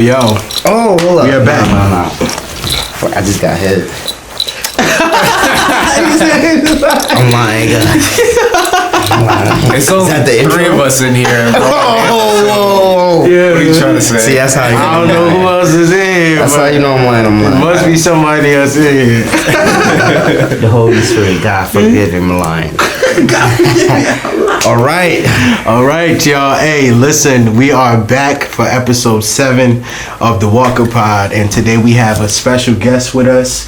Yo. Oh, hold up. We are back. No. I just got hit. I'm lying, guys. It's only three of us in here. Oh, Yeah, what are you trying to say? See, that's how you know. I don't know who else is in here. That's how you know I'm lying. Must be somebody else in here. The Holy Spirit, God forgive him lying. All right, y'all. Hey, listen, we are back for episode 7 of the Walker Pod, and today we have a special guest with us.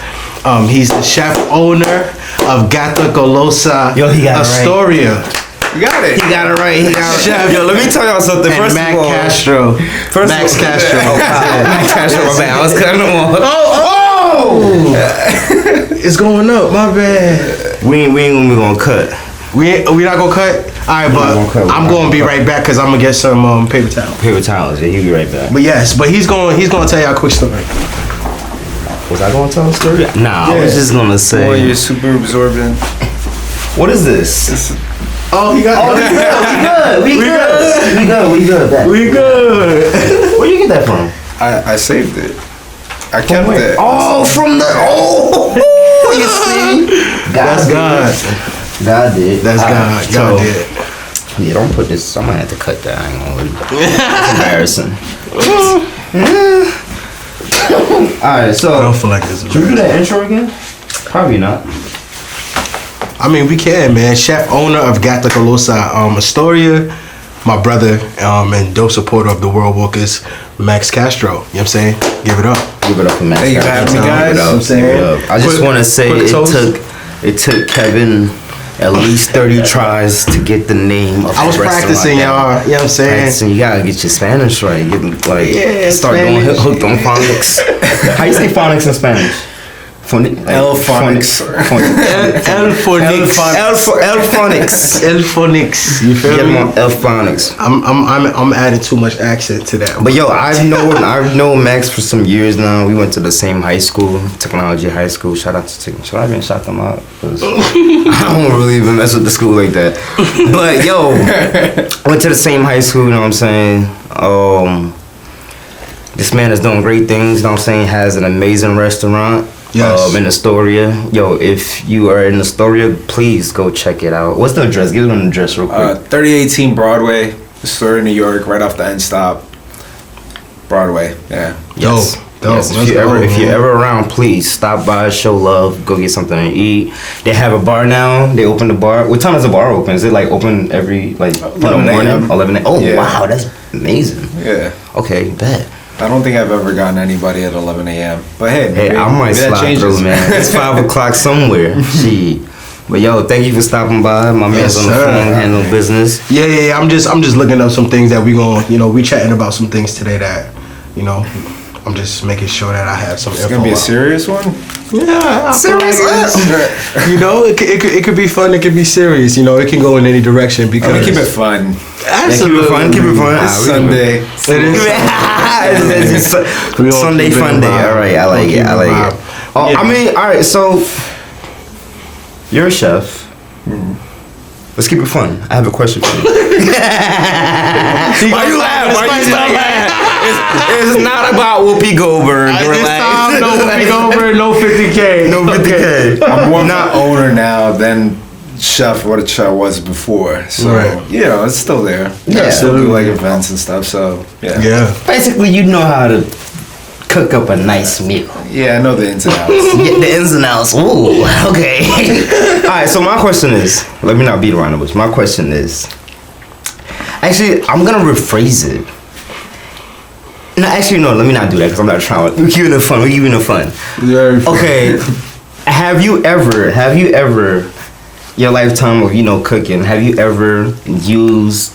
He's the chef owner of Gata Golosa Yo, he got it right. Astoria. You got it. He got it right. Chef. Yo, let me tell y'all something. And First Max of all, Castro. Max Castro. Max Castro, my bad. I was cutting him off. Oh! It's going up. My bad. We ain't gonna cut. We not gonna cut. All right, but I'm gonna be right back because I'm gonna get some paper towel. Paper towels. Yeah, he'll be right back. But yes, he's gonna tell y'all a quick story. Was I gonna tell a story? Nah, I was just gonna say. boy, you're super absorbent. What is this? Oh, he got. We good. We good. Where you get that from? I saved it. I kept it. Oh, from the you see? That's God. God did. That's God. God did. Yeah, don't put this. I might have to cut that. I ain't gonna leave. It's embarrassing. Alright, so I don't feel like this. should we do that intro again? Probably not. I mean, we can, man. Chef owner of Gata Golosa Astoria, my brother, and dope supporter of the World Walkers, Max Castro. You know what I'm saying? Give it up. Give it up for Max. Thank you for having me, guys. I'm saying. I just want to say it took Kevin at least 30 tries to get the name of I was the restaurant practicing, down. y'all. You know what I'm saying? Practicing. You gotta get your Spanish right. Start Spanish. going hooked on phonics. How you say phonics in Spanish? L phonics. El phonics. El phonics. You feel me? L phonics. I'm adding too much accent to that. But yo, I've known Max for some years now. We went to the same high school, technology high school. Shout out to should I even shout them out? 'Cause I don't really even mess with the school like that. But yo, went to the same high school. You know what I'm saying? This man is doing great things. You know what I'm saying? Has an amazing restaurant. Yes. In Astoria. Yo, if you are in Astoria, please go check it out. What's the address? Give them the address real quick. 3018 Broadway, Astoria, New York, right off the end stop. Broadway, yeah. Yes. Dope. Yes. Let's If go, you're ever around, please stop by, show love, go get something to eat. They have a bar now. They open the bar. What time is the bar open? Is it like open every in the 11 morning? a.m. 11 a.m. Oh Yeah. wow, that's amazing. Yeah. Okay, bet. I don't think I've ever gotten anybody at 11 a.m. But hey, Hey, I might maybe that slide through, man. It's 5 o'clock somewhere. Shit. But yo, thank you for stopping by. My man's on the phone handling business. Yeah. I'm just looking up some things that we we chatting about some things today that, I'm just making sure that I have some It's info. gonna be a out. serious one. Yeah, I feel like Serious? it could be fun. It could be serious. It can go in any direction because I'm gonna keep it fun. Absolutely. Keep it fun. It's Sunday. It is. It's Sunday keep it fun day. vibe. All right, I like Keep it. I like vibe. it. Oh, Yeah. I mean, all right. So you're a chef. Let's keep it fun. I have a question for you. Why you laugh? Why you laugh? It's not about Whoopi Goldberg. This Relax. time, no Whoopi Goldberg, no 50K. No 50K. I'm more of an owner now than chef what a chef was before. So Right. it's still there. Yeah. I still do like events and stuff. So Yeah. Basically, you know how to cook up a nice meal. Yeah, I know the ins and outs. Get the ins and outs. Ooh, okay. All right. So my question is, let me not beat around the bush. My question is, actually, I'm gonna rephrase it. No, actually, no. Let me not do that because I'm not trying. We're keeping it fun. Okay. Have you ever, your lifetime of cooking? Have you ever used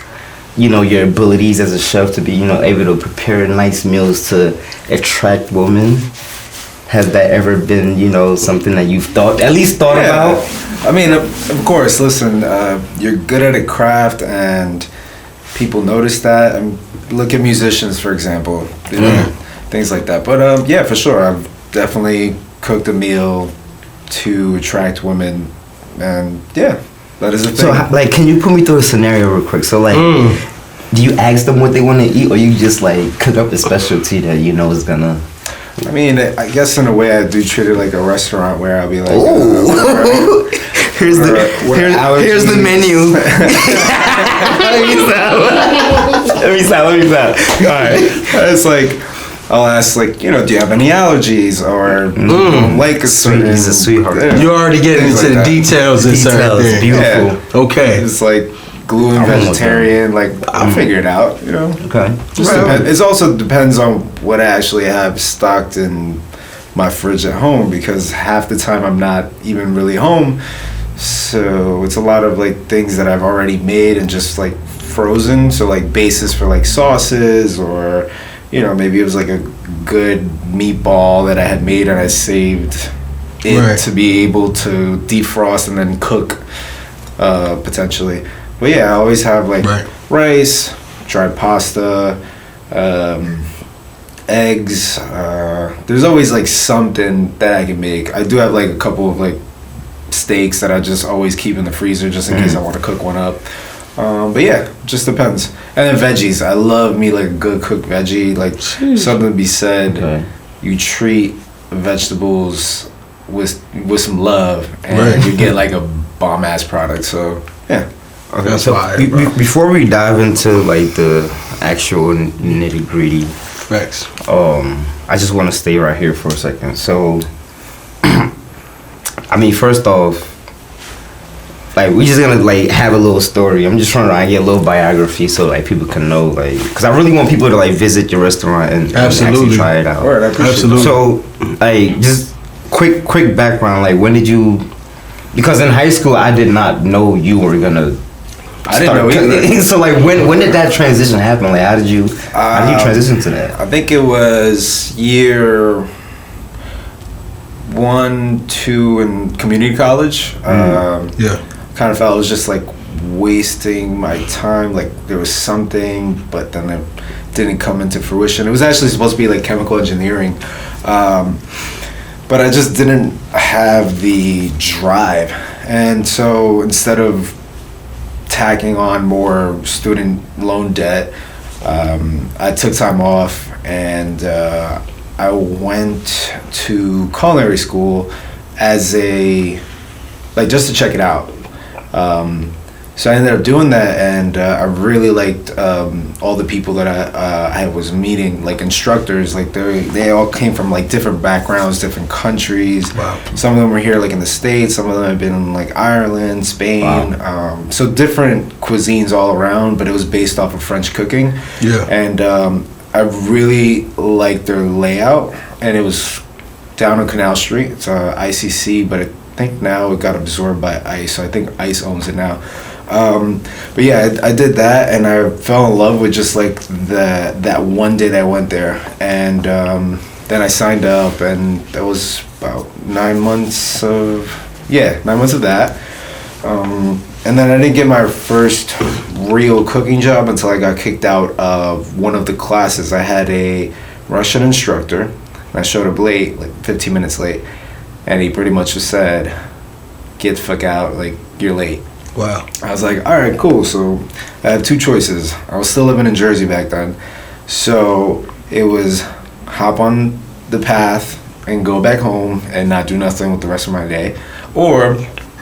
your abilities as a chef to be able to prepare nice meals to attract women? Has that ever been something that you've at least thought about? I mean, of course. Listen, you're good at a craft, and people notice that. Look at musicians, for example. Things like that. But yeah, for sure, I've definitely cooked a meal to attract women, and yeah, that is a thing. So, can you put me through a scenario real quick? So, do you ask them what they want to eat, or you just like cook up a specialty that you know is gonna? I mean, I guess in a way I do treat it like a restaurant where I'll be like, here's the menu. Let me stop. All right. It's like, I'll ask, like, do you have any allergies or like a certain... He's a sweetheart. You already get into the details and certain things. Beautiful. Yeah. Okay. It's like gluten vegetarian, like, I'll figure it out, Okay. It also depends on what I actually have stocked in my fridge at home, because half the time I'm not even really home. So it's a lot of like things that I've already made and just like frozen. So like bases for like sauces, or maybe it was like a good meatball that I had made and I saved it to be able to defrost and then cook potentially. But yeah, I always have like rice, dried pasta, eggs. There's always like something that I can make. I do have like a couple of like steaks that I just always keep in the freezer just in case I want to cook one up. But yeah, just depends. And then veggies. I love me like a good cooked veggie. Like something to be said. You treat vegetables with some love, and you get like a bomb ass product. So yeah. Okay, that's so before we dive into like the actual nitty gritty, I just want to stay right here for a second. So, I mean, first off, like we just gonna like have a little story. I'm just trying to get a little biography so like people can know, like, because I really want people to like visit your restaurant and actually try it out. Absolutely. So, like, just quick background. Like, when did you? Because in high school, I did not know you were gonna. I didn't know either. So like, when did that transition happen? Like, how did you transition to that? I think it was year 1, 2 in community college. Kind of felt it was just like wasting my time. Like there was something, but then it didn't come into fruition. It was actually supposed to be like chemical engineering, but I just didn't have the drive. And so instead of tacking on more student loan debt, I took time off, and I went to culinary school as just to check it out. So I ended up doing that, and I really liked all the people that I was meeting, like instructors. Like they all came from like different backgrounds, different countries. Wow. Some of them were here like in the States. Some of them have been in like Ireland, Spain. Wow. So different cuisines all around, but it was based off of French cooking. Yeah. And I really liked their layout, and it was down on Canal Street. It's ICC, but I think now it got absorbed by ICE, so I think ICE owns it now. But yeah, I did that, and I fell in love with just like that one day that I went there, and then I signed up, and that was about 9 months of that. And then I didn't get my first real cooking job until I got kicked out of one of the classes. I had a Russian instructor, and I showed up late, like 15 minutes late, and he pretty much just said, "Get the fuck out, like, you're late." Wow. I was like, all right, cool. So I had two choices. I was still living in Jersey back then. So it was hop on the path and go back home and not do nothing with the rest of my day, or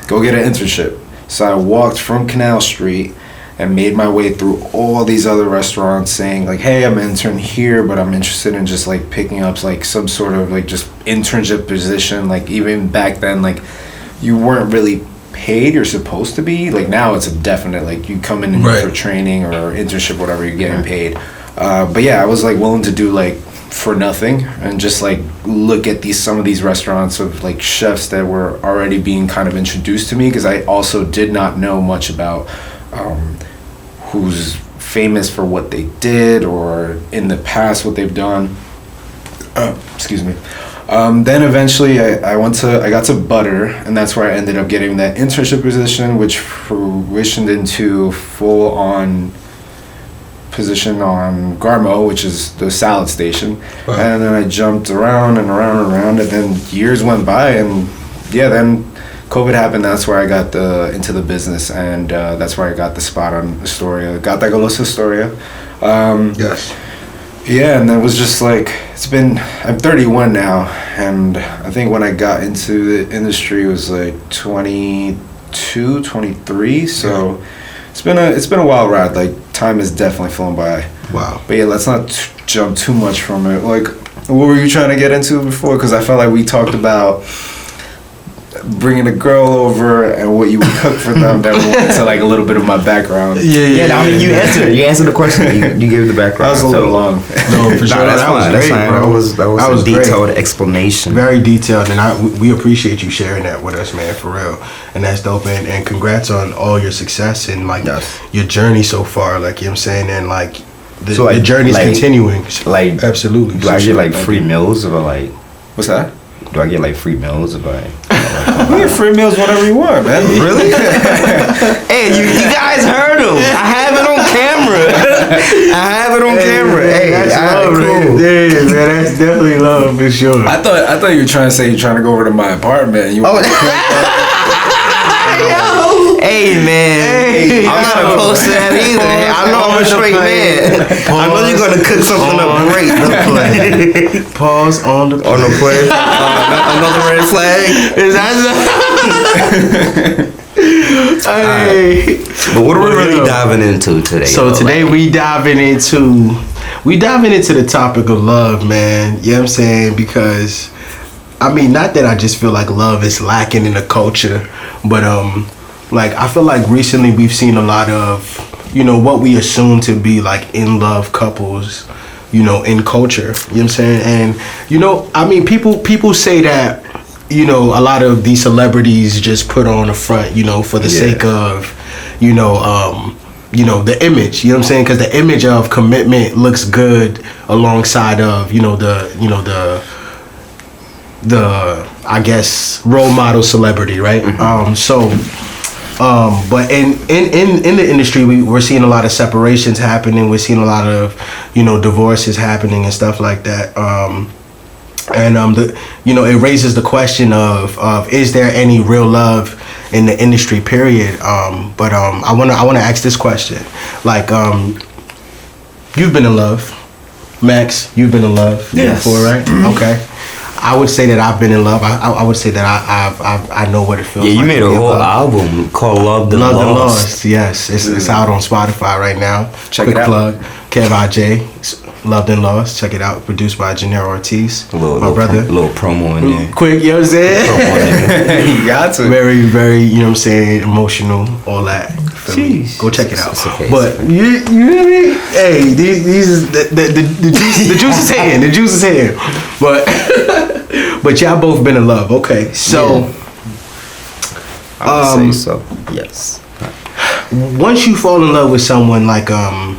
go get an internship. So I walked from Canal Street and made my way through all these other restaurants saying like, hey, I'm an intern here, but I'm interested in just like picking up like some sort of like just internship position. Like even back then, like you weren't really paid. You're supposed to be. Like now it's a definite, like you come in for training or internship, whatever, you're getting paid. But yeah, I was like willing to do like for nothing and just like look at some of these restaurants of like chefs that were already being kind of introduced to me, because I also did not know much about who's famous for what they did or in the past what they've done. Excuse me. Then eventually I got to Butter, and that's where I ended up getting that internship position, which fruitioned into full-on position on Garmo, which is the salad station. Wow. And then I jumped around and around and around, and then years went by, and yeah, then COVID happened. That's where I got into the business, and that's where I got the spot on Astoria. Gata Golosa Astoria. Yes. Yeah, and it was just like, I'm 31 now, and I think when I got into the industry it was like 22, 23, so it's been a wild ride. Like, time has definitely flown by. Wow. But yeah, let's not jump too much from it. Like, what were you trying to get into before? Because I felt like we talked about bringing a girl over and what you would cook for them. That went into like a little bit of my background. Yeah. I mean, you answered the question. You gave the background. That was a little long. No, for sure. That was great, bro. That was a great. detailed explanation. Very detailed, and we appreciate you sharing that with us, man, for real. And that's dope, and congrats on all your success and like your journey so far. Like, you know what I'm saying, and like the journey's continuing. Like, absolutely. Do I get like free meals or like? What's that? Do I get like free meals or like? You get free meals whenever you want, man. Really? Hey, you guys heard him. I have it on camera. Hey, that's all love, right, man. cool. Yeah, man, that's definitely love for sure. I thought you were trying to say you're trying to go over to my apartment. And you Hey, man. I'm not opposed to that either. I know I'm a straight man. I know you're gonna cook something up great. Pause on the play. Another red flag. Is that hey. But what are we really diving into today? So today we diving into the topic of love, man. You know what I'm saying? Because I mean, not that I just feel like love is lacking in the culture, but like I feel like recently we've seen a lot of, you know, what we assume to be like in love couples, you know, in culture. You know what I'm saying? And you know, I mean, people say that, you know, a lot of these celebrities just put on a front, you know, for the sake of, you know, the image. You know what I'm saying? Because the image of commitment looks good alongside of, you know, the I guess role model celebrity, right? But in the industry, we're seeing a lot of separations happening. We're seeing a lot of, you know, divorces happening and stuff like that. You know, it raises the question of is there any real love in the industry? Period. But I wanna ask this question. Like, you've been in love, Max. You've been in love before, right? Okay. I would say that I've been in love. I would say that I know what it feels like. Yeah, you made a whole album called Loved and Lost. Yes, it's out on Spotify right now. Check Quick it out. plug. Kev IJ, Loved and Lost. Check it out. Produced by Janelle Ortiz, my brother. A little promo in there. Quick, you know what I'm saying? You got to. Very, very, you know what I'm saying, emotional, all that. Jeez. Go check it out. Okay. But you know what I mean? Hey, these is the juice is here. The juice is here. But y'all both been in love. Okay. So I would say so. Yes. once you fall in love with someone, like do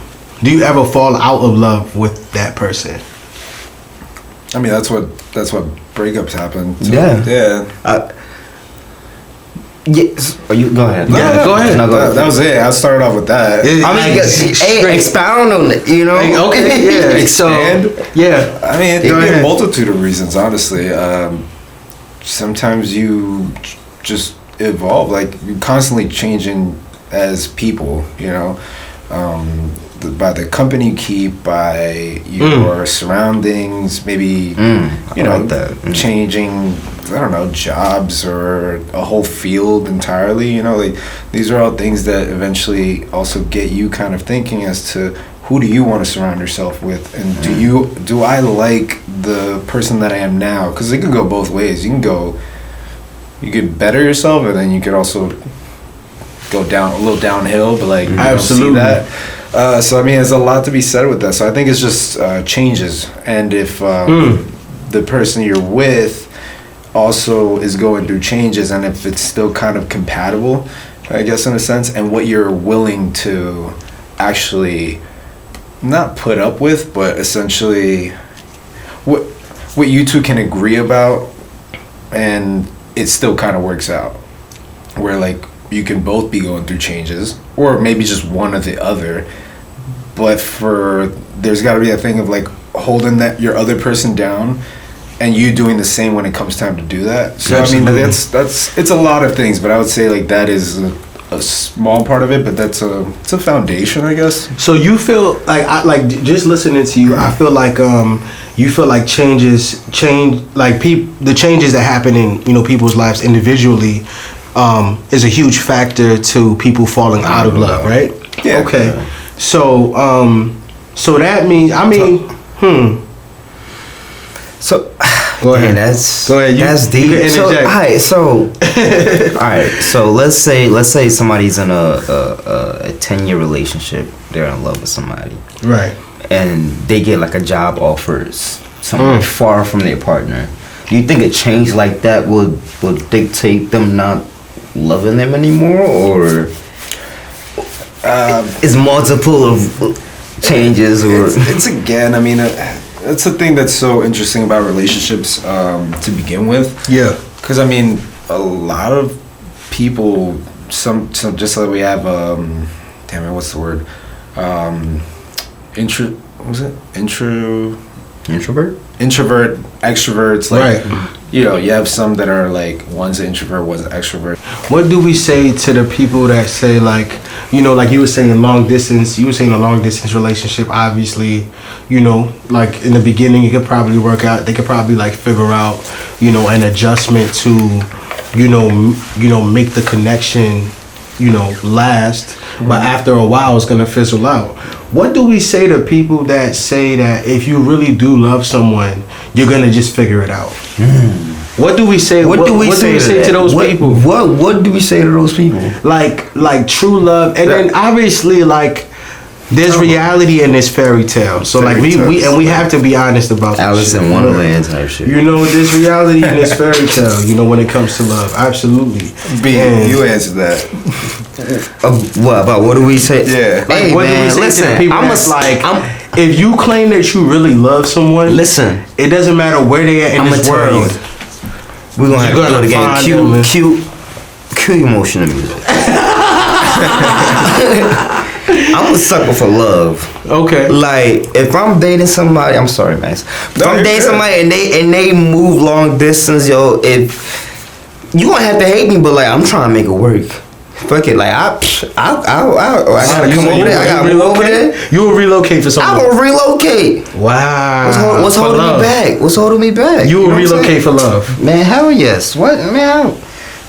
you ever fall out of love with that person? I mean, that's what breakups happen. So, Yeah. Yes. Oh, you go ahead. Yeah, go ahead. No, go ahead. That was it. I started off with that. I mean, expound on it. You know. Okay. Yeah. So yeah. I mean, it Go could be a ahead. multitude of reasons, honestly. Sometimes you just evolve, like you're constantly changing as people, you know, by the company you keep, by your surroundings, maybe, you know, like that. changing, I don't know, jobs or a whole field entirely, you know, like these are all things that eventually also get you kind of thinking as to who do you want to surround yourself with, and do I like the person that I am now? Because it can go both ways. You could better yourself, and then you could also go down a little downhill, but like you don't see that. So I mean, there's a lot to be said with that. So I think it's just changes, and if the person you're with also is going through changes, and if it's still kind of compatible, I guess in a sense, and what you're willing to actually not put up with, but essentially what you two can agree about, and it still kind of works out, where like you can both be going through changes, or maybe just one or the other, but there's got to be a thing of like holding that your other person down and you doing the same when it comes time to do that. So Absolutely. I mean, that's it's a lot of things, but I would say like that is a small part of it, but it's a foundation, I guess. So you feel like just listening to you, I feel like you feel like the changes that happen in people's lives individually is a huge factor to people falling out of love, right? Yeah. Okay. So that means So, Go ahead. man, that's Go ahead. That's you deep. can So, interject. all right. So let's say somebody's in a 10-year relationship. They're in love with somebody, Right. and they get like a job offers somewhere far from their partner. Do you think a change like that would dictate them not loving them anymore, or is multiple of changes, or It's again, I mean, that's the thing that's so interesting about relationships to begin with. Yeah. Because I mean, a lot of people, some just like we have, damn it, what's the word? Introvert, extroverts. Like, Right. you have some that are like one's an introvert, one's an extrovert. What do we say to the people that say like you were saying long distance, you were saying a long distance relationship, obviously, like in the beginning it could probably work out, they could probably like figure out, an adjustment to, make the connection, last, but after a while it's gonna fizzle out. What do we say to people that say that if you really do love someone, you're gonna just figure it out? What do we say? what do we say to those people? What do we say to those people? Like true love, and then obviously like there's reality in this fairy tale. So like we have to be honest about Alice in Wonderland type shit. there's reality in this fairy tale. When it comes to love, absolutely. And You answered that. What do we say? Yeah. Hey what do we man, say listen. to the people if you claim that you really love someone, Listen. it doesn't matter where they are in I'ma this tell world. you. We're gonna have to You're go gonna to find them. cute emotional music. I'm a sucker for love. Okay. Like if I'm dating somebody, I'm sorry, man. If No, I'm you're dating good. somebody and they move long distance, yo, if you gonna have to hate me, but like I'm trying to make it work. Fuck it, like I gotta come over there. I gotta move over there. You will relocate for I someone. will relocate. Wow. What's For holding love. me back? What's holding me back? You will know what I'm saying? relocate for love. Man, hell yes. What man?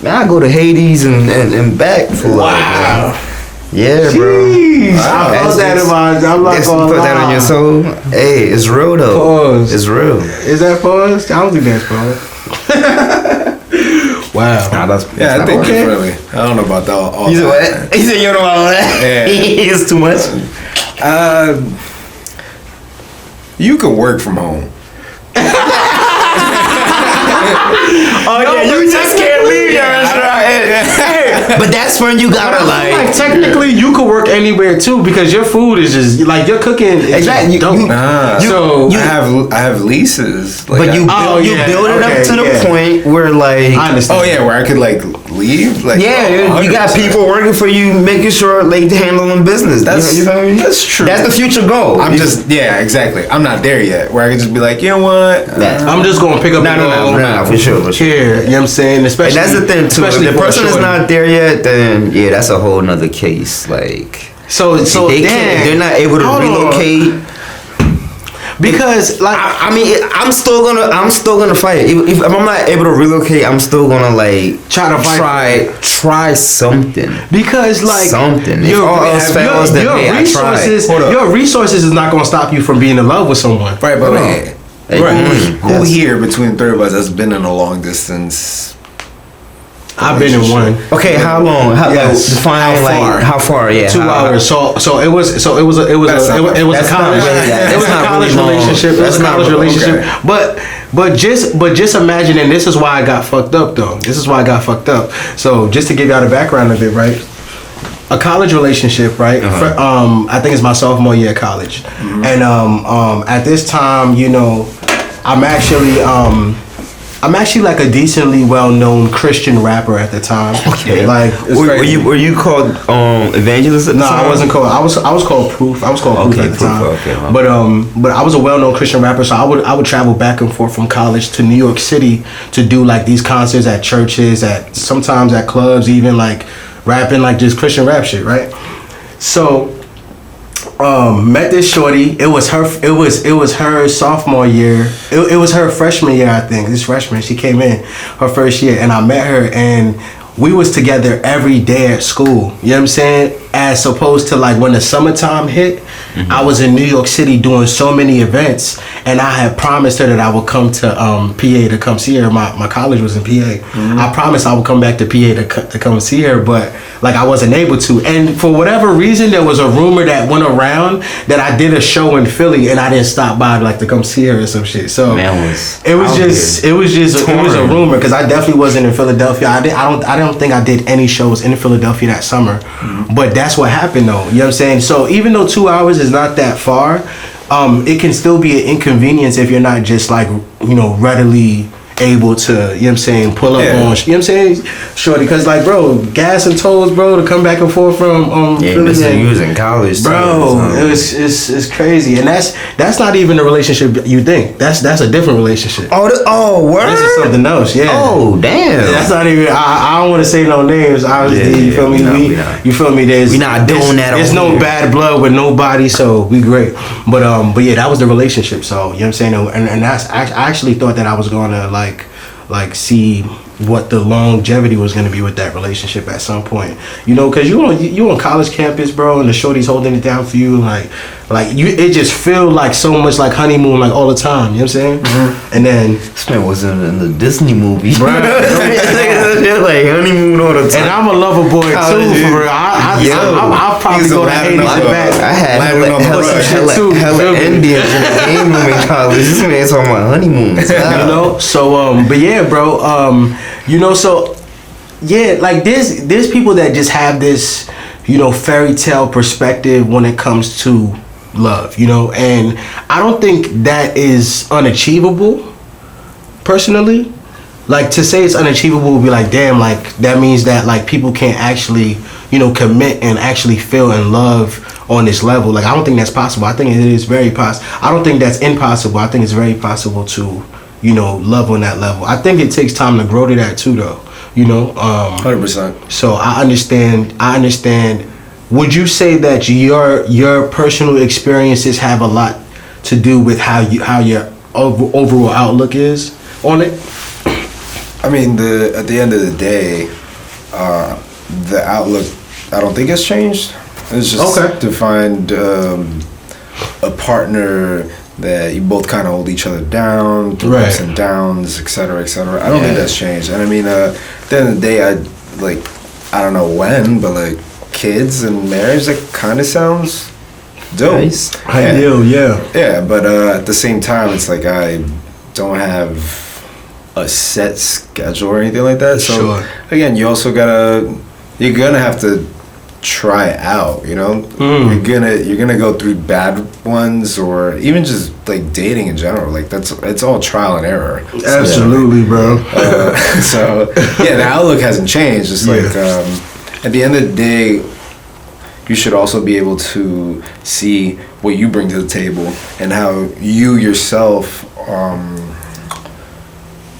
I go to Hades and back for love. Wow. Man. Yeah, bro. Jeez. Wow. I felt that in my. I'm not That's- gonna put that on your lie. soul. Hey, it's real though. Pause. It's real. Is that pause? I don't think that's pause. Wow. Nah, that's Yeah, I think okay. it's really. I don't know about that. All He said that. what? He said you don't know all that. Yeah. It's too much. You can work from home. Oh yeah, you just can't leave your restaurant. But that's when you gotta Like technically, you could work anywhere too because your food is just like your cooking. Is Exactly. Just dope. So I have leases. Like But you Oh, you yeah, build it okay, up to the yeah. point where like I understand. Oh yeah, where I could like leave. Like yeah, you got 100%. people working for you, making sure they handling business. That's you know what I mean? That's true. That's the future goal. I'm just exactly. I'm not there yet. Where I can just be like, you know what? I'm just gonna pick up. No, for sure. Here, you know what I'm saying? Especially, And that's the thing too. If especially the for a person is shorty. not there yet, then yeah, that's a whole nother case. Like So they can't, they're not able to Hold on. relocate. Because like I mean, I'm still gonna fight. If I'm not able to relocate, I'm still gonna like Try to fight. try something. Because like Something. If all else fails, then hey, I tried. Hold up. your resources is not gonna stop you from being in love with someone. Right, but hey, Hey, who yes. here between the three of us has been in a long distance? I've been in one. Okay, how long? How Yes. define How far? like how far? Yeah, 2 hours. So it was a That's not- it was a that's not college really that- it was that's a not college really long. relationship. It was That's a not college really- relationship. okay. But just imagine, and this is why I got fucked up though. This is why I got fucked up. So just to give y'all the background of it, right? A college relationship, right? I think it's my sophomore year of college, and at this time, I'm actually I'm actually like a decently well-known Christian rapper at the time. Okay. Like, were you called evangelist at the no, time? I wasn't called. I was called Proof. I was called Proof at the time. Okay, huh. But I was a well-known Christian rapper, so I would travel back and forth from college to New York City to do like these concerts at churches, at sometimes at clubs, even like rapping like just Christian rap shit, right? So met this shorty. It was her sophomore year. It was her freshman year, I think. This freshman, she came in her first year, and I met her, and we was together every day at school. You know what I'm saying? As opposed to like when the summertime hit, I was in New York City doing so many events, and I had promised her that I would come to PA to come see her. My college was in PA. I promised I would come back to PA to come see her, but like I wasn't able to. And for whatever reason, there was a rumor that went around that I did a show in Philly and I didn't stop by like to come see her or some shit. So it was a rumor, because I definitely wasn't in Philadelphia. I don't think I did any shows in Philadelphia that summer. But that's what happened though. You know what I'm saying? So even though 2 hours is not that far, it can still be an inconvenience if you're not just like, you know, readily able to, you know what I'm saying, pull up on, you know what I'm saying, shorty, because like, bro, gas and tolls, bro, to come back and forth from Philly, you was in college, bro, it's crazy. And that's not even a relationship you think. That's a different relationship. Word? This is something else, yeah. Oh, damn. That's not even, I don't want to say no names, obviously, you feel me? You feel me? We not doing that. There's no bad blood with nobody, so we great. But yeah, that was the relationship, so, you know what I'm saying? And that's, I actually thought that I was going to like see what the longevity was going to be with that relationship at some point, you know, because you on college campus, bro, and the shorty's holding it down for you, like you, it just feel like so much like honeymoon, like all the time, you know what I'm saying? And then this man was in the Disney movie, bro. Like honeymoon all the time. And I'm a lover boy too, for real. I'll probably go to Hades and back. I had hella Indians in the game room in college. This man talking about honeymoons, you know. So but yeah, bro, you know, so yeah, like there's people that just have this, you know, fairy tale perspective when it comes to love, you know, and I don't think that is unachievable, personally. Like, to say it's unachievable would be like, damn, like that means that like people can't actually, you know, commit and actually feel in love on this level. Like, I don't think that's possible. I think it is very possible. I don't think that's impossible. I think it's very possible to, you know, love on that level. I think it takes time to grow to that too, though, you know. 100%. So I understand. Would you say that your personal experiences have a lot to do with how your overall outlook is on it? I mean, at the end of the day, the outlook, I don't think has changed. It's just to find a partner that you both kind of hold each other down through ups and downs, et cetera, et cetera. I don't think that's changed. And I mean, at the end of the day, I don't know when, but like kids and marriage, that kind of sounds dope. Nice. Ideal, yeah. Yeah, but at the same time, it's like I don't have a set schedule or anything like that. So again, you're gonna have to try it out, you know. You're gonna go through bad ones, or even just like dating in general. Like it's all trial and error. Absolutely, bro. So yeah, the outlook hasn't changed. It's like at the end of the day, you should also be able to see what you bring to the table and how you yourself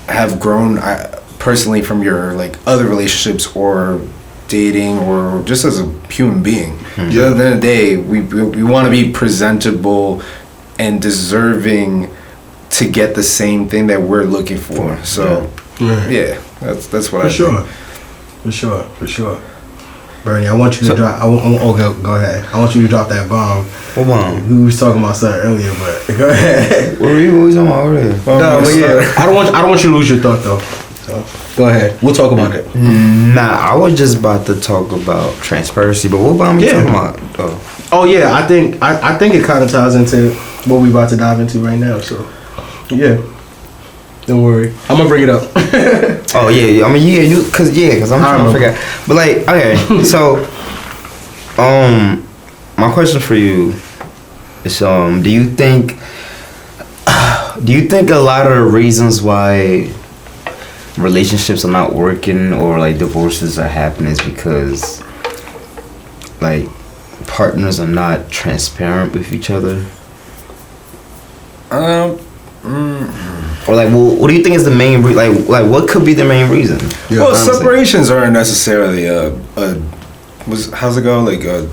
have grown personally from your like other relationships or dating or just as a human being. At the end of the day, we want to be presentable and deserving to get the same thing that we're looking for. So yeah, that's what I think. For sure. Bernie, I want you to drop. Go ahead. I want you to drop that bomb. What bomb? We was talking about something earlier, but go ahead. What were you talking about earlier? No, but yeah, I don't want you to lose your thought though. So go ahead. We'll talk about it. Nah, I was just about to talk about transparency, but what bomb are you talking about? Oh yeah, I think it kind of ties into what we about to dive into right now. So yeah. Don't worry, I'm gonna bring it up. Oh yeah, I mean cause I'm trying to figure out. But like, okay, so, my question for you is, do you think a lot of the reasons why relationships are not working or like divorces are happening is because like partners are not transparent with each other? Or like, well, what do you think is the main like what could be the main reason? Yeah. Well, separations aren't necessarily how's it go, like a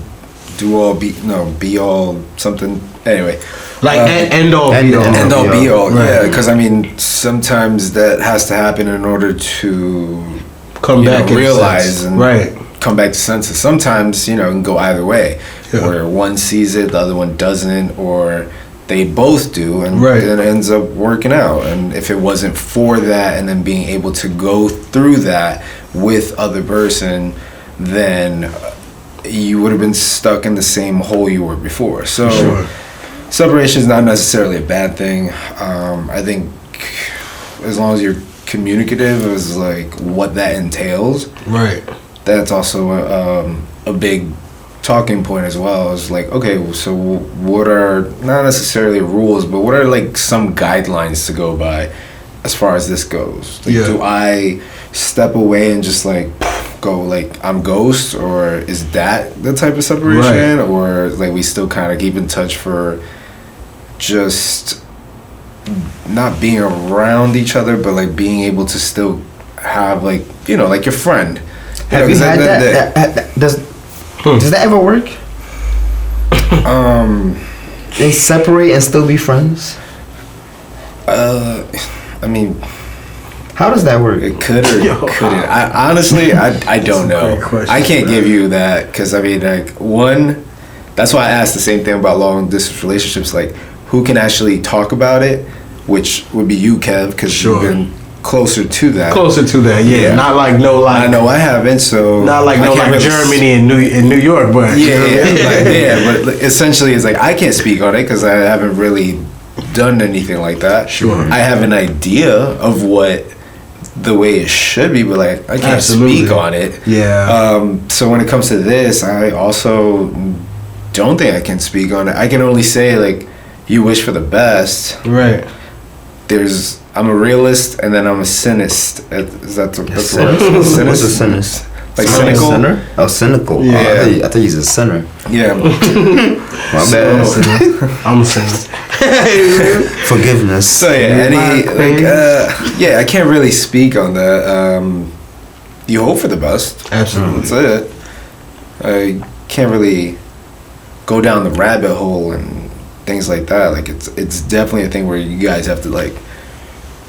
do all be all something, anyway, like end all be all. Yeah, because I mean sometimes that has to happen in order to come back and realize and right. come back to senses. Sometimes it can go either way, where one sees it, the other one doesn't, or they both do, and then it ends up working out. And if it wasn't for that, and then being able to go through that with other person, then you would have been stuck in the same hole you were before. So separation is not necessarily a bad thing. I think as long as you're communicative as like what that entails, right, that's also a big talking point as well. Is like, okay, so what are not necessarily rules, but what are like some guidelines to go by as far as this goes? Like, do I step away and just like go like I'm ghost, or is that the type of separation, or like we still kind of keep in touch for just not being around each other, but like being able to still have like like your friend. Have you had that? Does that ever work? They separate and still be friends? I mean, how does that work? It could or couldn't. I honestly, I don't know. I can't give you that, because I mean, like, one, that's why I asked the same thing about long distance relationships. Like, who can actually talk about it? Which would be you, Kev, because you've been closer to that. Yeah. Not like I know I haven't, so not like really Germany and New York, but but essentially it's like I can't speak on it because I haven't really done anything like that. I have an idea of what the way it should be, but like I can't speak on it. So when it comes to this, I also don't think I can speak on it. I can only say like you wish for the best. Right. I'm a realist, and then I'm a cynist. Is that the word? What's a cynist? Like cynical? Sinner? Oh, cynical. Yeah. I thought he's a sinner. Yeah. My bad. I'm a sinner. Forgiveness. So I can't really speak on that. You hope for the best. Absolutely. That's it. I can't really go down the rabbit hole and things like that. Like it's definitely a thing where you guys have to like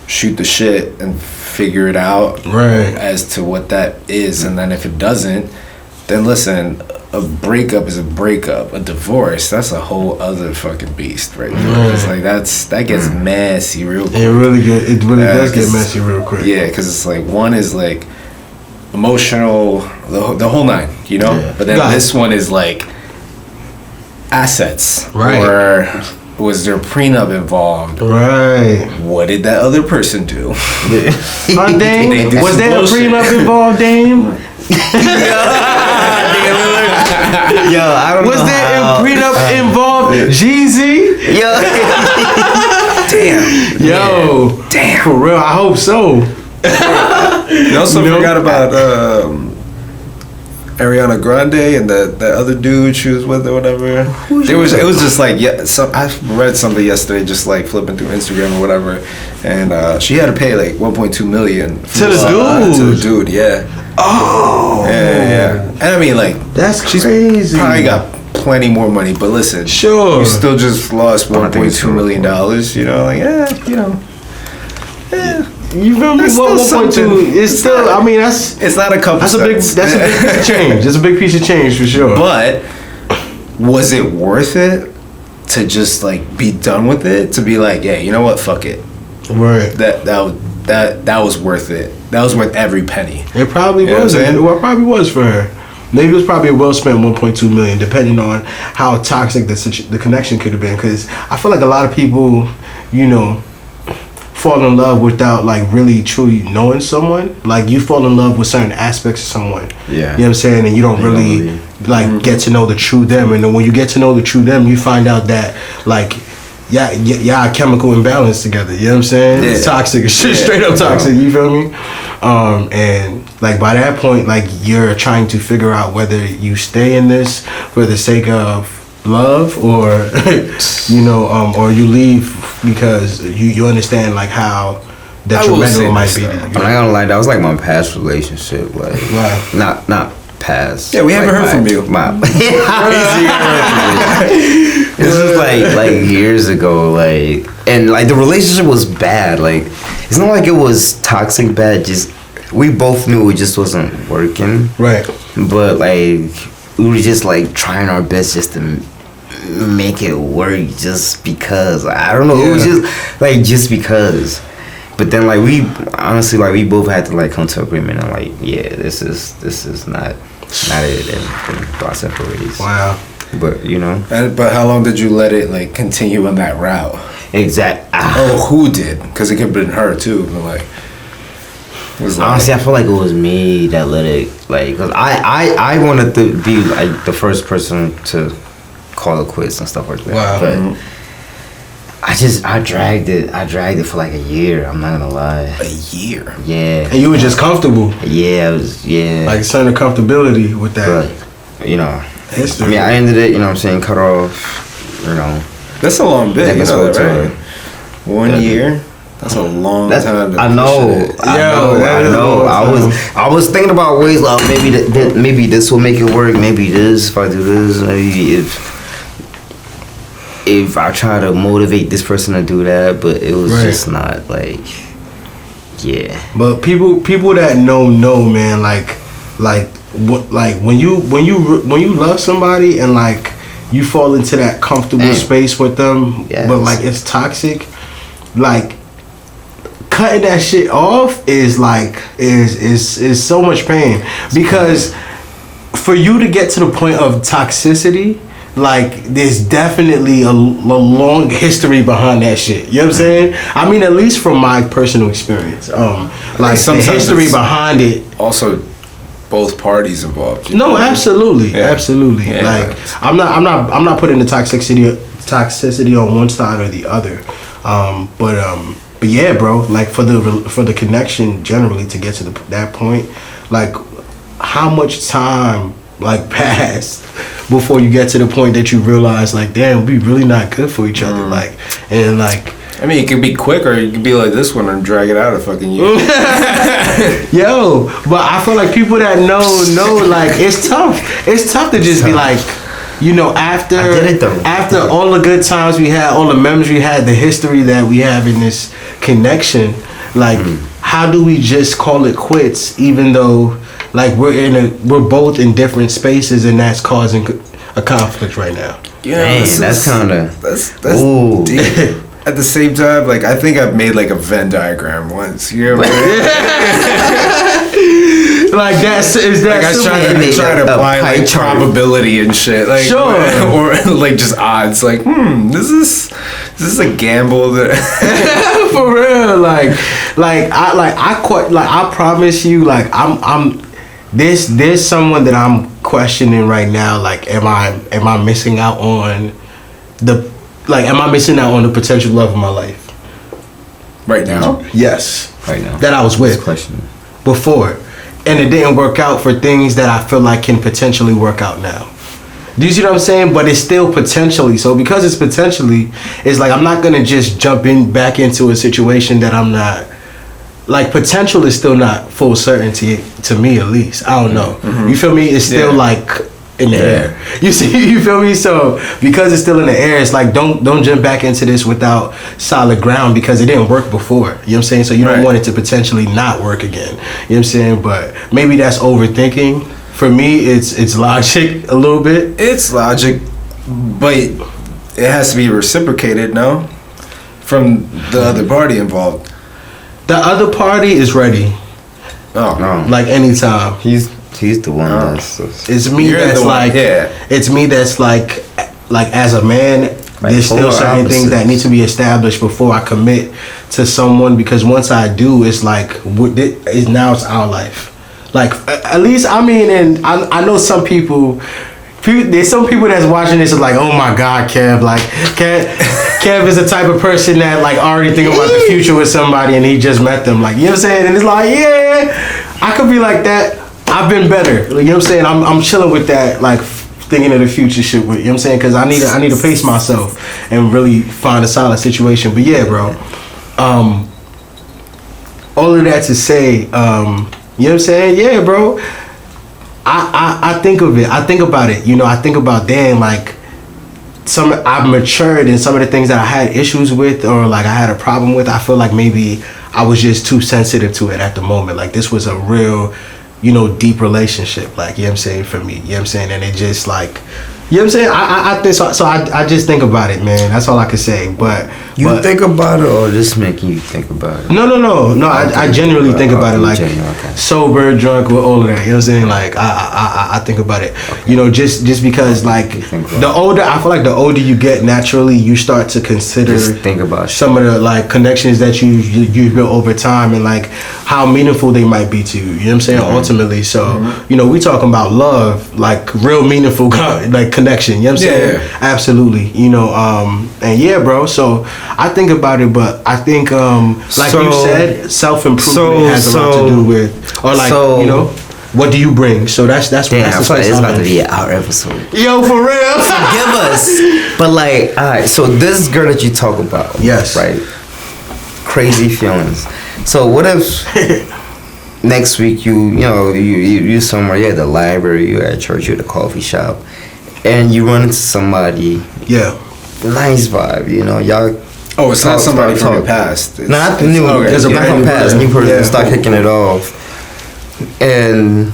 shoot the shit and figure it out as to what that is, and then if it doesn't, then listen, a breakup is a breakup. A divorce, that's a whole other fucking beast right there. It's like that gets messy real quick. It really does get messy real quick. Yeah, because it's like one is like emotional, the whole nine, but then this one is like assets, or was there a prenup involved? Right. What did that other person do? Dame? Was there a prenup involved, Dame? I don't know. Was there a prenup involved, Jeezy? Damn. Damn. For real, I hope so. You also forgot about Ariana Grande and that other dude she was with or whatever. It was just like I read something yesterday, just like flipping through Instagram or whatever, and she had to pay like 1.2 million to the dude. Yeah. Oh. Yeah. And I mean, like, that's she's crazy. Probably got plenty more money, but listen, you still just lost 1.2 million dollars. You feel me? 1.2. It's still. I mean, it's not a couple. That's a big piece of change. That's a big piece of change for sure. But was it worth it to just like be done with it? To be like, yeah, you know what? Fuck it. Right. That was worth it. That was worth every penny. It probably was. It probably was for her. Maybe it was probably a well spent 1.2 million, depending on how toxic the connection could have been. Because I feel like a lot of people, fall in love without like really truly knowing someone. Like you fall in love with certain aspects of someone. Yeah. You know what I'm saying? And you don't really like get to know the true them. And then when you get to know the true them, you find out that like chemical imbalance together. You know what I'm saying? Yeah. It's toxic. It's straight up toxic. You feel me? And like by that point, like you're trying to figure out whether you stay in this for the sake of love or or you leave because you understand like how detrimental it might be. I'm not gonna lie, that was like my past relationship, like Right. not past. Yeah, we haven't heard from you. This was like years ago, like, and like the relationship was bad. Like, it's not like it was toxic bad. Just we both knew it just wasn't working. Right. But like we were just like trying our best just to make it work, just because I don't know. It was just because. But then like we honestly like we both had to like come to agreement and like this is not it and go our separate ways. Wow. But But how long did you let it like continue on that route? Oh, who did? Because it could have been her too. But like, it was like, honestly, I feel like it was me that let it like. Cause I wanted to be like the first person to call it quits and stuff like that. Wow. But I dragged it for like a year. I'm not gonna lie. a year. Yeah. And you were just comfortable. Yeah, it was. Yeah. Like certain comfortability with that. But, History. I mean, I ended it. You know what I'm saying? Cut off. That's a long bit. Never You know spoke that, to right? her. 1 year. That's a long time. To I know. push it. I know. I was thinking about ways like maybe this will make it work. Maybe this if I do this. Maybe if I try to motivate this person to do that, but it was just not like. Yeah. But people that know man, like when you love somebody and like you fall into that comfortable space with them, but like it's toxic, like cutting that shit off is like is so much pain, because for you to get to the point of toxicity, like there's definitely a long history behind that shit. You know what I'm saying? I mean, at least from my personal experience, like the history behind it. Also, both parties involved. No, absolutely, absolutely. Yeah. Like I'm not putting the toxicity on one side or the other. But yeah, bro. Like for the connection generally to get to that point, like how much time like passed before you get to the point that you realize like, damn, we really not good for each other. Like, and like. I mean, it could be quick, or you could be like this one and drag it out a fucking year. Yo, but I feel like people that know, like it's tough. It's tough to just be like, after I did it though. After all the good times we had, all the memories we had, the history that we have in this connection, like how do we just call it quits, even though like we're both in different spaces and that's causing a conflict right now. Yeah, that's kind of that's deep. At the same time, like I think I've made like a Venn diagram once. You know what I mean? Like is that like I try to apply like probability and shit, like sure, or like just odds. Like this is a gamble that for real. I promise you, like I'm there's someone that I'm questioning right now. Like, am I missing out on am I missing out on the potential love of my life? Right now? Yes. Right now. That I was with before. And it didn't work out for things that I feel like can potentially work out now. Do you see what I'm saying? But it's still potentially. So because it's potentially, it's like I'm not going to just jump back into a situation that I'm not. Like, potential is still not full certainty to me, at least. I don't know. Mm-hmm. You feel me? It's still like in the air. You see, you feel me? So because it's still in the air, it's like don't jump back into this without solid ground, because it didn't work before. You know what I'm saying? So you don't want it to potentially not work again. You know what I'm saying? But maybe that's overthinking. For me, it's logic a little bit. It's logic, but it has to be reciprocated, no? From the other party involved. The other party is ready. Oh no! Like anytime. He's the one that's. It's me that's like. Yeah. It's me that's like as a man. Like, there's still certain things that need to be established before I commit to someone, because once I do, it's like now it's our life. Like at least I mean, and I know some people. There's some people that's watching this is like, oh my God, Kev, like, Kev is the type of person that like already think about the future with somebody and he just met them. Like, you know what I'm saying? And it's like, yeah, I could be like that. I've been better. You know what I'm saying? I'm chilling with that, like thinking of the future shit with, you know what I'm saying? Because I need to pace myself and really find a solid situation. But yeah, bro. All of that to say, you know what I'm saying? Yeah, bro. I think of it. I think about it. You know, I think about damn, like I've matured in some of the things that I had issues with or like I had a problem with. I feel like maybe I was just too sensitive to it at the moment. Like this was a real, you know, deep relationship. Like, you know what I'm saying, for me. You know what I'm saying? And it just like, you know what I'm saying? I think so. So I just think about it, man. That's all I can say. But you think about it, or just making you think about it? No. I genuinely think about it, like sober, drunk, with all of that. You know what I'm saying? Like I think about it. Okay. You know, just because like the older I feel like the older you get, naturally you start to consider just think about some of the like connections that you built over time and like how meaningful they might be to you. You know what I'm saying? Mm-hmm. Ultimately, so you know, we talking about love, like real meaningful like connection. You know what I'm saying? Yeah. Absolutely. You know, and yeah, bro. So I think about it, but I think like you said, self-improvement has a lot to do with, or like, you know, what do you bring? So that's damn, it's about to be an hour episode. Yo, for real. Forgive us. But like, alright, so this girl that you talk about, yes, right? Crazy feelings. So what if next week you somewhere, you're at the library, you're at church, you're at the coffee shop, and you run into somebody, nice vibe, you know, y'all. Oh, it's not somebody from your past. Not the new. There's a brand new past. New person start kicking it off, and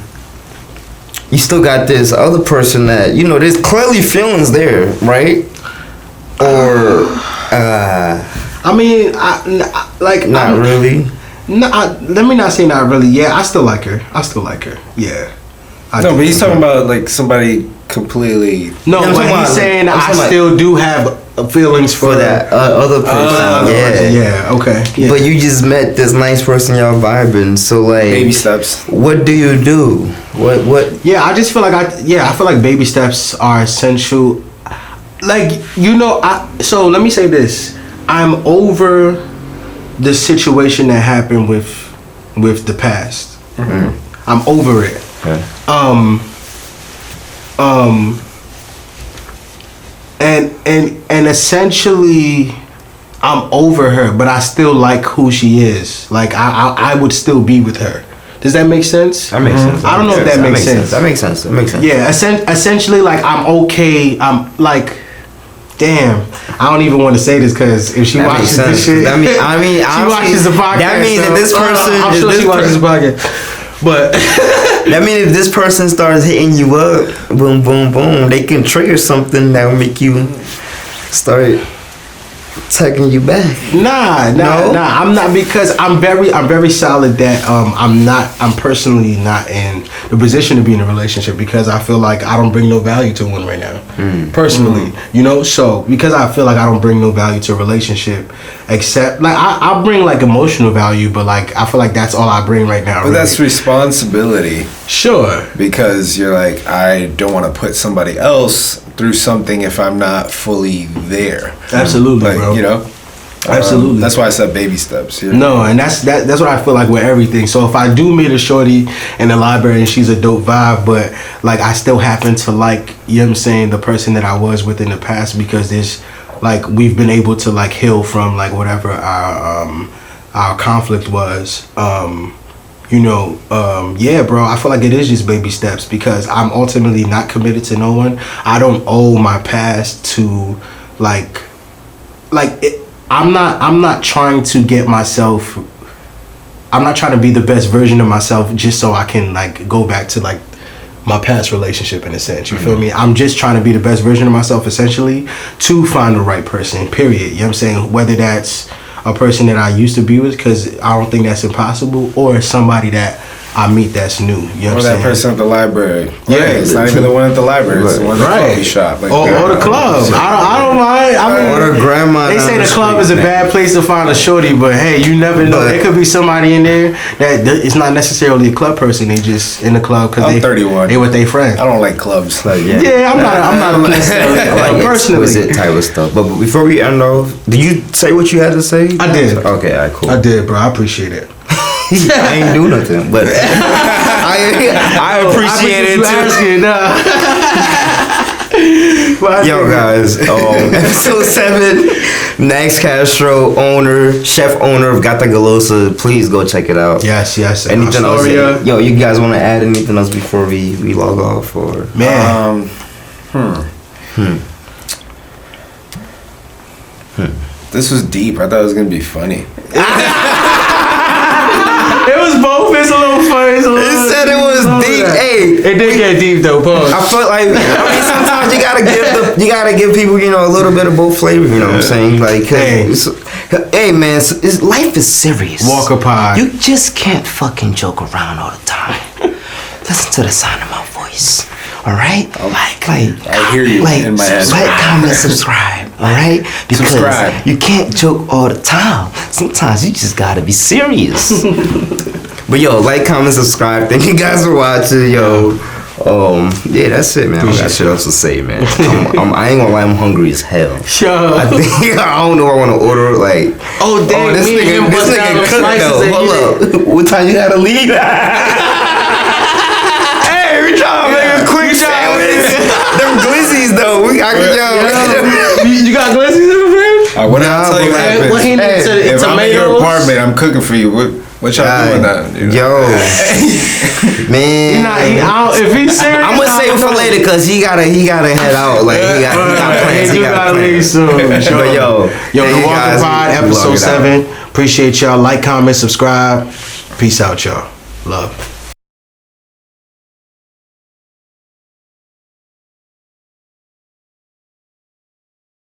you still got this other person that, you know, there's clearly feelings there, right? Or I mean, not really. Let me not say not really. Yeah, I still like her. Yeah. No, but he's talking about like somebody completely. No, but he's saying I still do have feelings for that other person. Yeah. Okay. Yeah. But you just met this nice person, y'all vibing. So like, baby steps. What do you do? What? Yeah, I just feel like I feel like baby steps are essential. Like, you know, so let me say this. I'm over the situation that happened with the past. Mm-hmm. I'm over it. Okay. And essentially I'm over her, but I still like who she is. Like I would still be with her. Does that make sense? That makes sense. I don't know if that makes sense. That makes sense. Yeah, essentially, like I'm okay. I'm like, damn. I don't even want to say this because if she watches this shit, I mean, she watches the podcast. That means that this person, I'm sure she watches the podcast. But that means if this person starts hitting you up, boom, boom, boom, they can trigger something that will make you start taking you back. Nah. I'm not, because I'm very solid that I'm personally not in the position to be in a relationship because I feel like I don't bring no value to one right now. Personally. You know, so because I feel like I don't bring no value to a relationship, except like I bring like emotional value, but like I feel like that's all I bring right now. But really, that's responsibility. Sure. Because you're like, I don't want to put somebody else through something if I'm not fully there. Absolutely, like, bro. You know? Absolutely. That's why I said baby steps. Yeah. No, and that's what I feel like with everything. So if I do meet a shorty in the library and she's a dope vibe, but like I still happen to like, you know what I'm saying, the person that I was with in the past, because there's like we've been able to like heal from like whatever our conflict was. Yeah, bro, I feel like it is just baby steps because I'm ultimately not committed to no one. I don't owe my past to like it. I'm not trying to get myself, I'm not trying to be the best version of myself just so I can like go back to like my past relationship in a sense. You feel me? I'm just trying to be the best version of myself essentially to find the right person, period. You know what I'm saying? Whether that's a person that I used to be with, because I don't think that's impossible, or somebody that I meet that's new. You know Or what that I'm saying? person at the library. Yeah. Right, it's not even the one at the library. It's the one at the coffee shop. Like, or the club. I don't mind. I mean, Or the grandma. they say down the club street, is a man. bad place to find a shorty, but hey, you never know. But- There could be somebody in there that it's not necessarily a club person. They just in the club because I'm they 31. They with their friends. I don't like clubs. Like, Yeah, I'm not necessarily I like personally. exquisite type of stuff. But before we end off, did you say what you had to say? I did. Okay, all right, cool. I did, bro. I appreciate it. I ain't do nothing, but I appreciate it you too. asking, Yo, guys, episode 7, Max Castro, chef owner of Gata Golosa. Please go check it out. Yes. Anything else? Astoria. Yo, you guys want to add anything else before we log off? Or Man. This was deep. I thought it was gonna be funny. It was both. It's a little funny. It's a little, It said it was deep. Hey, it did get deep though. Pause. I felt like sometimes you gotta give people a little bit of both flavor. You know what I'm saying? Like, hey man, life is serious. Walker Pod. You just can't fucking joke around all the time. Listen to the sound of my voice. All right? I hear you in my head. Like, comment, subscribe. All right? Because Subscribe. you can't joke all the time. Sometimes you just gotta be serious. But yo, like, comment, subscribe. Thank you guys for watching. Yo. Yeah, that's it, man. I don't got shit else to say, man. I ain't gonna lie, I'm hungry as hell. Sure. I don't know if I want to order like. Oh damn! This nigga cooked though. Hold up. What time you gotta leave? Hey, we trying to make a quick sandwich. Them glizzies though. You got glizzies in the fridge? What I tell you what happens. What he needs If I'm in your tomatoes? apartment, I'm cooking for you. What y'all doing now? Yo, man. If he's serious, I'm gonna save it for later because he gotta head out. Like he got plans. He got leave plans. soon. But yo, the Walker Pod, episode 7. Appreciate y'all. Like, comment, subscribe. Peace out, y'all. Love.